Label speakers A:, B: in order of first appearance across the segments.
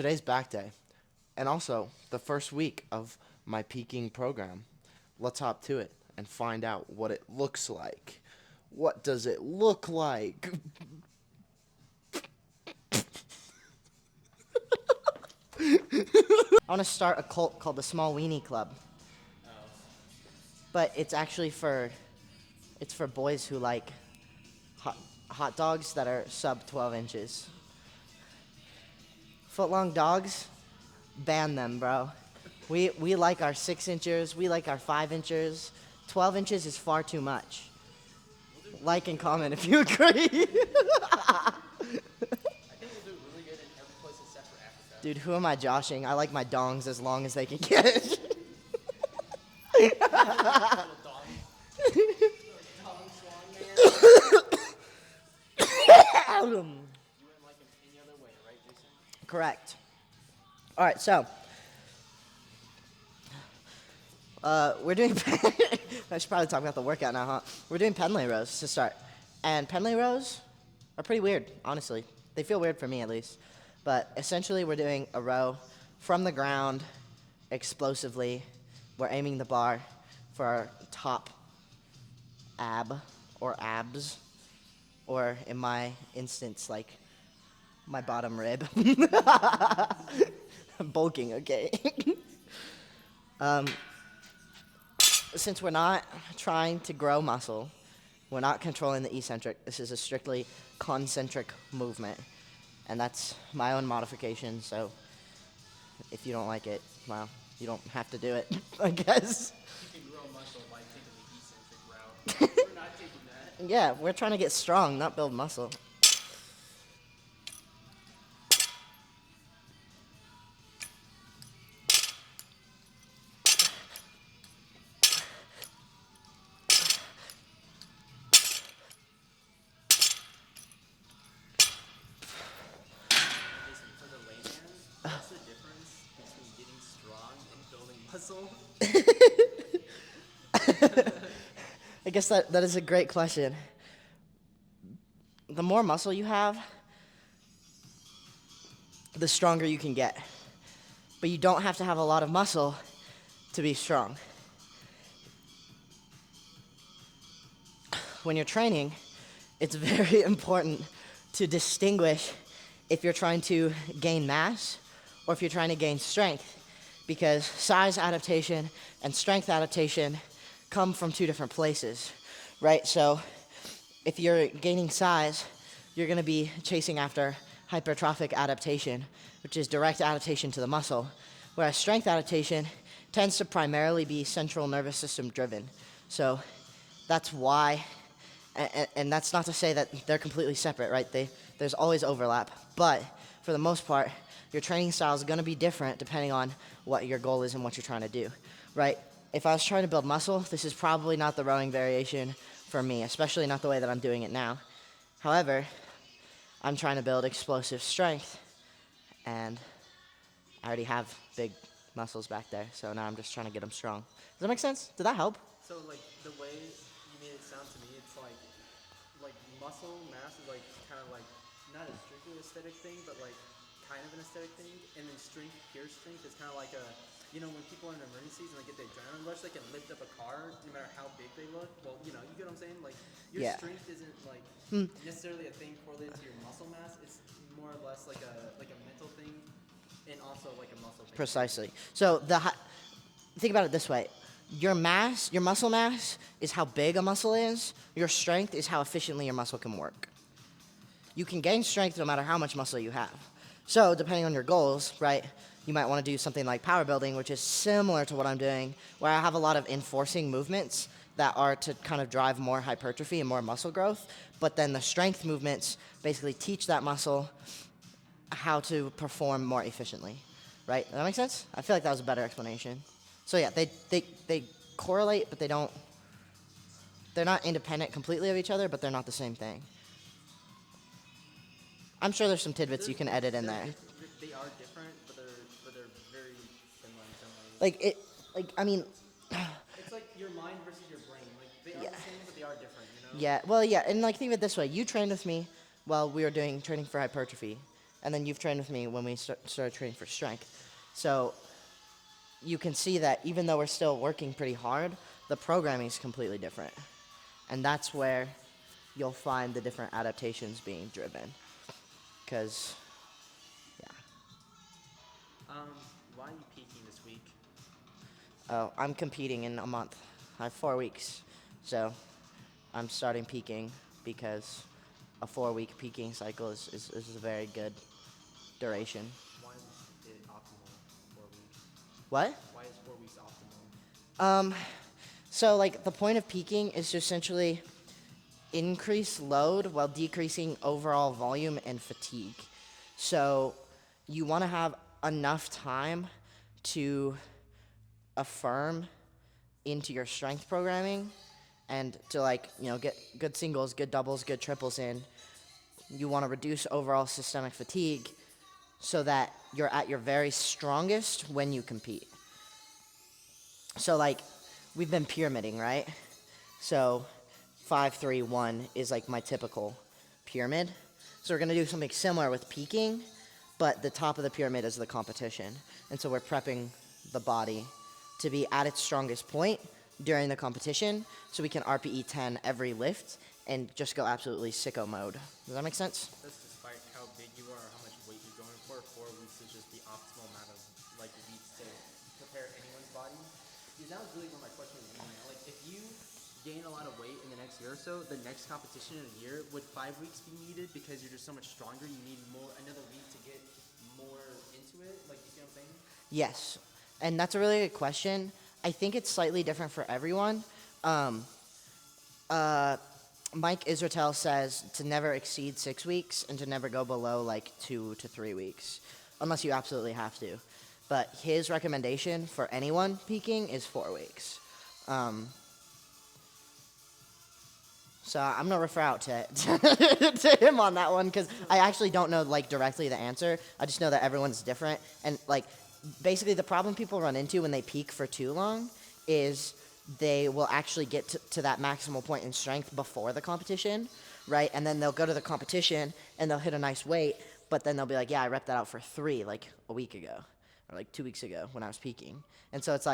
A: Today's back day, and also the first week of my peaking program. Let's hop to it and find out what it looks like. What does it look like? I want to start a cult called the Small Weenie Club, but it's for boys who like hot dogs that are sub 12 inches. Footlong dogs, ban them, bro. We like our 6 inchers. We like our 5 inchers. 12 inches is far too much. Like and comment if you agree.
B: I think we'll do really good in every place except for Africa.
A: Dude, who am I joshing? I like my dongs as long as they can get.
B: Little dog. Dog swan man. You wouldn't like him any other way, right, Jason?
A: Correct. All right, so we're doing. I should probably talk about the workout now, huh? We're doing Pendlay rows to start, and Pendlay rows are pretty weird, honestly. They feel weird for me at least, but essentially we're doing a row from the ground, explosively. We're aiming the bar for our top ab or abs, or in my instance, like my bottom rib. I'm bulking, okay? Since we're not trying to grow muscle, we're not controlling the eccentric. This is a strictly concentric movement. And that's my own modification, so if you don't like it, well, you don't have to do it, I guess.
B: You can grow muscle by taking the eccentric route. We're not taking that.
A: Yeah, we're trying to get strong, not build muscle.
B: Jason, for the layman, what's the difference between getting strong and building muscle?
A: I guess that is a great question. The more muscle you have, the stronger you can get. But you don't have to have a lot of muscle to be strong. When you're training, it's very important to distinguish if you're trying to gain mass or if you're trying to gain strength, because size adaptation and strength adaptation come from two different places, right? So if you're gaining size, you're going to be chasing after hypertrophic adaptation, which is direct adaptation to the muscle, whereas strength adaptation tends to primarily be central nervous system driven. So that's why, and that's not to say that they're completely separate, right? There's always overlap, but for the most part, your training style is going to be different depending on what your goal is and what you're trying to do, right? If I was trying to build muscle, this is probably not the rowing variation for me, especially not the way that I'm doing it now. However, I'm trying to build explosive strength, and I already have big muscles back there, so now I'm just trying to get them strong. Does that make sense? Did that help?
B: So, like, the way you made it sound to me, it's like muscle mass is like kind of like not a strictly aesthetic thing, but like kind of an aesthetic thing. And then strength, pure strength, is kind of like a, you know, when people are in emergencies and they get the adrenaline rush, they can lift up a car no matter how big they look. Well, you know, you get what I'm saying? Like, your
A: Yeah.
B: strength isn't like necessarily a thing correlated to your muscle mass. It's more or less like a mental thing, and also like a muscle thing.
A: Precisely. So think about it this way. Your mass, your muscle mass, is how big a muscle is. Your strength is how efficiently your muscle can work. You can gain strength no matter how much muscle you have. So, depending on your goals, right, you might want to do something like power building, which is similar to what I'm doing, where I have a lot of enforcing movements that are to kind of drive more hypertrophy and more muscle growth. But then the strength movements basically teach that muscle how to perform more efficiently, right? Does that make sense? I feel like that was a better explanation. So yeah, they correlate, but they're not independent completely of each other, but they're not the same thing. I'm sure there's some tidbits you can edit in there.
B: They are different, but they're very similar in some ways.
A: I mean,
B: It's like your mind versus your brain. Like, they are
A: Yeah.
B: the same, but they are different, you know?
A: yeah, well, yeah, and like think of it this way: you trained with me while we were doing training for hypertrophy, and then you've trained with me when we started training for strength. So you can see that even though we're still working pretty hard, the programming is completely different. And that's where you'll find the different adaptations being driven. Because, yeah.
B: Why are you peaking this week?
A: Oh, I'm competing in a month. I have 4 weeks. So I'm starting peaking because a 4-week peaking cycle is a very good duration.
B: Why is it optimal 4 weeks?
A: What?
B: Why is 4 weeks optimal?
A: So like the point of peaking is to essentially increase load while decreasing overall volume and fatigue. So you want to have enough time to affirm into your strength programming and to get good singles, good doubles, good triples in. You want to reduce overall systemic fatigue so that you're at your very strongest when you compete. So we've been pyramiding, right? So 5, 3, 1 is like my typical pyramid. So we're going to do something similar with peaking, but the top of the pyramid is the competition. And so we're prepping the body to be at its strongest point during the competition so we can RPE 10 every lift and just go absolutely sicko mode. Does that make sense?
B: That's despite how big you are or how much weight you're going for. 4 weeks is just the optimal amount of weeks to prepare anyone's body. Because that was really where my question was going at. If you gain a lot of weight in the next year or so, the next competition in a year, would 5 weeks be needed because you're just so much stronger? You need another week to get more into it. You see what I'm saying?
A: Yes, and that's a really good question. I think it's slightly different for everyone. Mike Israetel says to never exceed 6 weeks and to never go below 2 to 3 weeks, unless you absolutely have to. But his recommendation for anyone peaking is 4 weeks. So I'm gonna refer out to to him on that one because I actually don't know directly the answer. I just know that everyone's different, and basically the problem people run into when they peak for too long is they will actually get to that maximal point in strength before the competition, right? And then they'll go to the competition and they'll hit a nice weight, but then they'll be like, yeah, I repped that out for 3 a week ago or 2 weeks ago when I was peaking. And so it's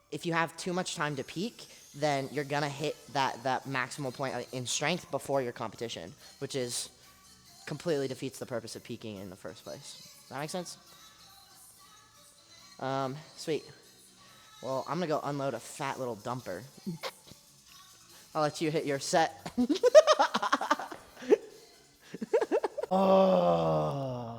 A: if you have too much time to peak, then you're gonna hit that maximal point in strength before your competition, which is completely defeats the purpose of peaking in the first place. Does that make sense? Sweet. Well, I'm gonna go unload a fat little dumper. I'll let you hit your set. Oh.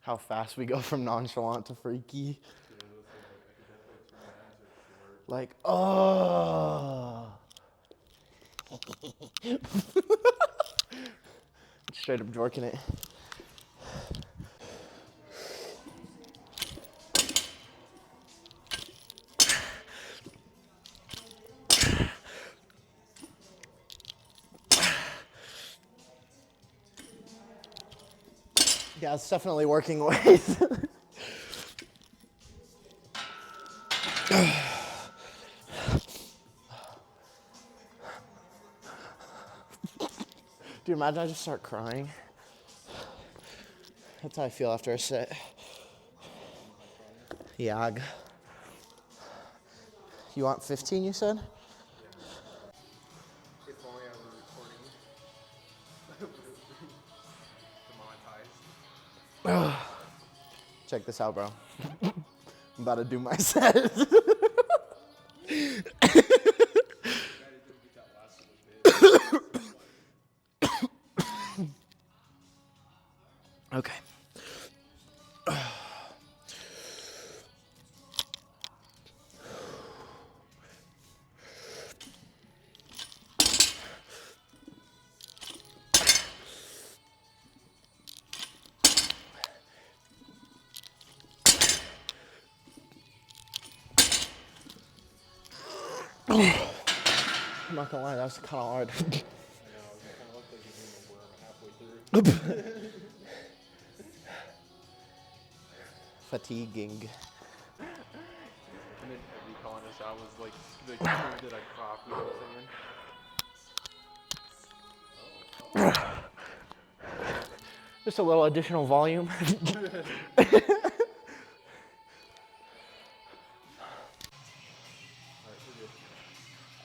A: How fast we go from nonchalant to freaky. Oh. Straight up dorking it. Yeah, it's definitely working ways. Dude, imagine I just start crying. That's how I feel after a set. Yag. You want 15, you said?
B: If only I were recording. Demonetized.
A: Check this out, bro. I'm about to do my set. I'm not gonna lie, that was kind of hard.
C: I know, it kind of looked like you're doing a worm halfway through.
A: Fatiguing.
C: And then Evie calling us out was like proved that I coughed, you know what I'm saying?
A: Just a little additional volume.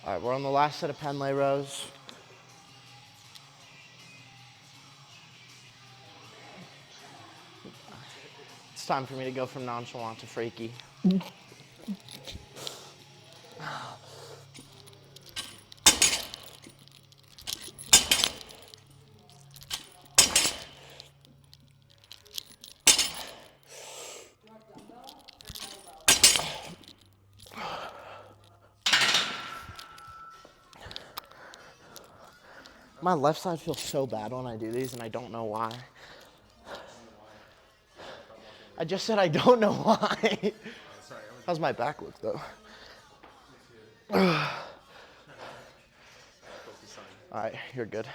A: All right, we're on the last set of Penlay rows. It's time for me to go from nonchalant to freaky. My left side feels so bad when I do these, and I don't know why. I just said I don't know why. How's my back look, though? All right, you're good.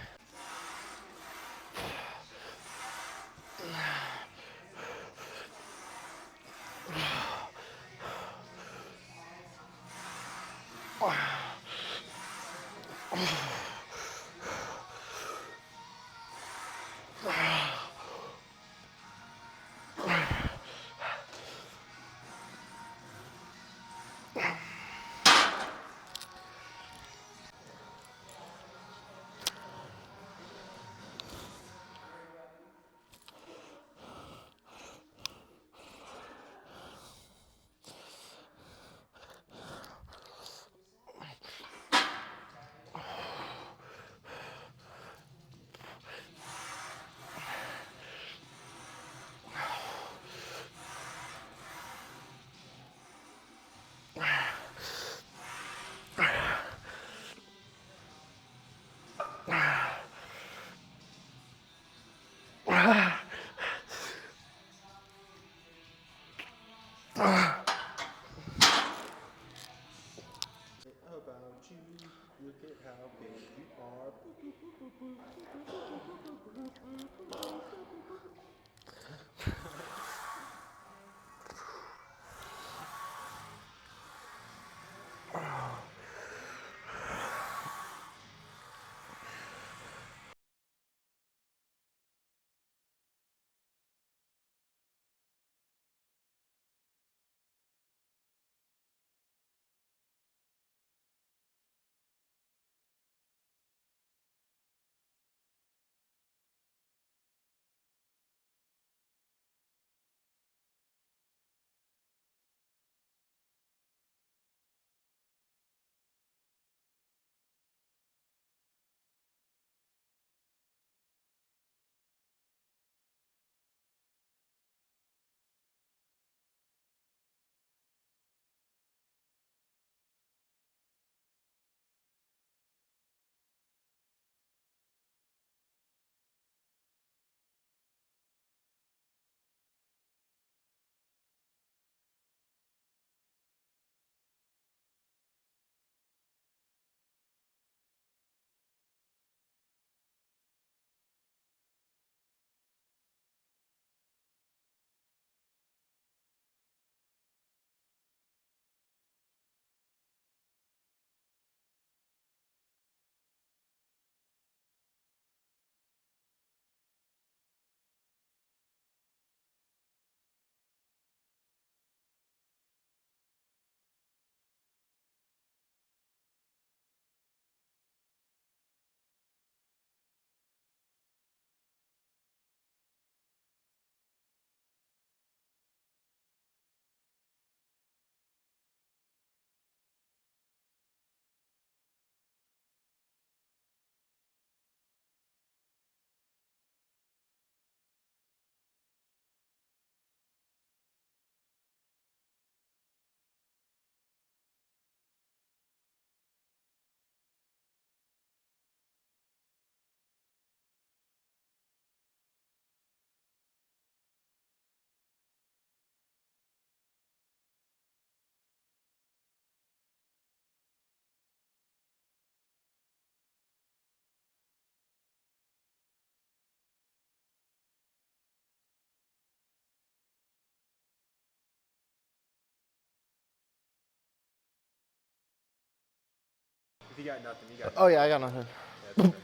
C: About you, look at how big you are. If you got nothing, you got
A: Oh yeah, I got nothing.
C: nothing. Yeah, it's okay.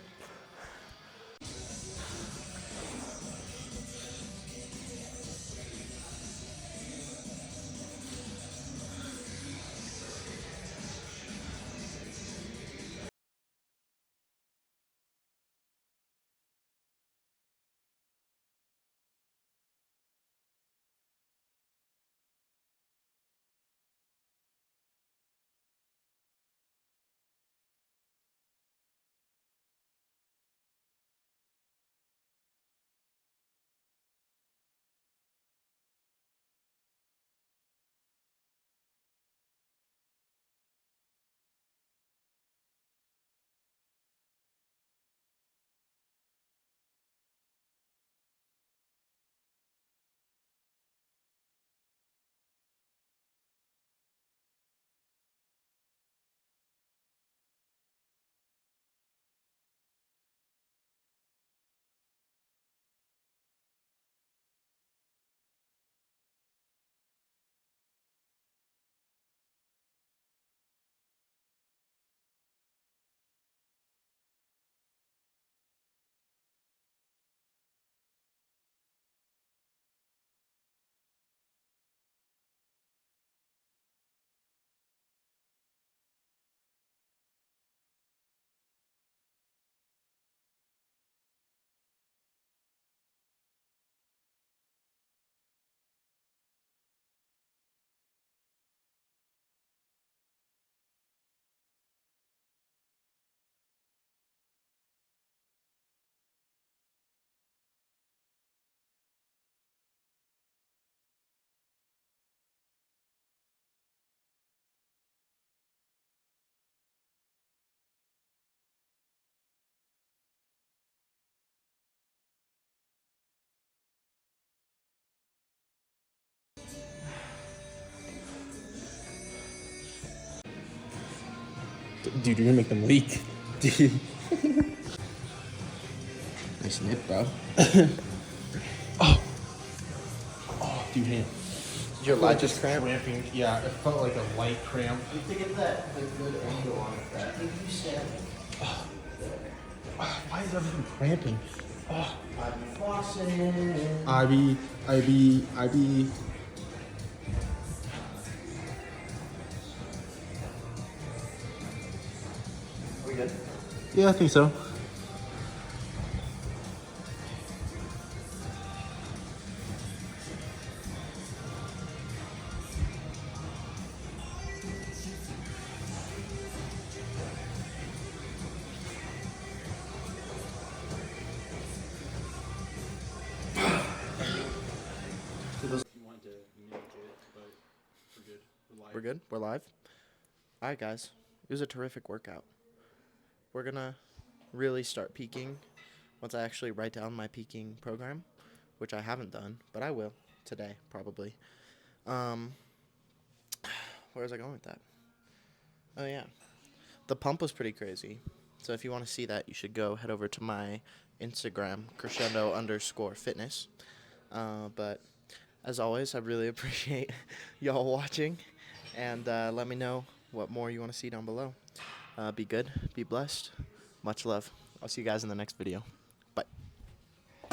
D: Dude, you're gonna make them leak. Dude. Nice nip, bro. Dude, hand.
A: Your light just cramped?
D: Cramping. Yeah, it felt like a light cramp.
A: You have to get that good angle on it. I think you stand.
D: Why is everything cramping?
A: I'm flossing.
D: IB.
A: We good?
D: Yeah, I think so.
C: You wanted to mimic it, but we're good. We're live.
A: We're good? We're live? All right, guys. It was a terrific workout. We're going to really start peaking once I actually write down my peaking program, which I haven't done, but I will today, probably. Where was I going with that? Oh, yeah. The pump was pretty crazy. So if you want to see that, you should go head over to my Instagram, crescendo_fitness. But as always, I really appreciate y'all watching. And let me know what more you want to see down below. Be good. Be blessed. Much love. I'll see you guys in the next video.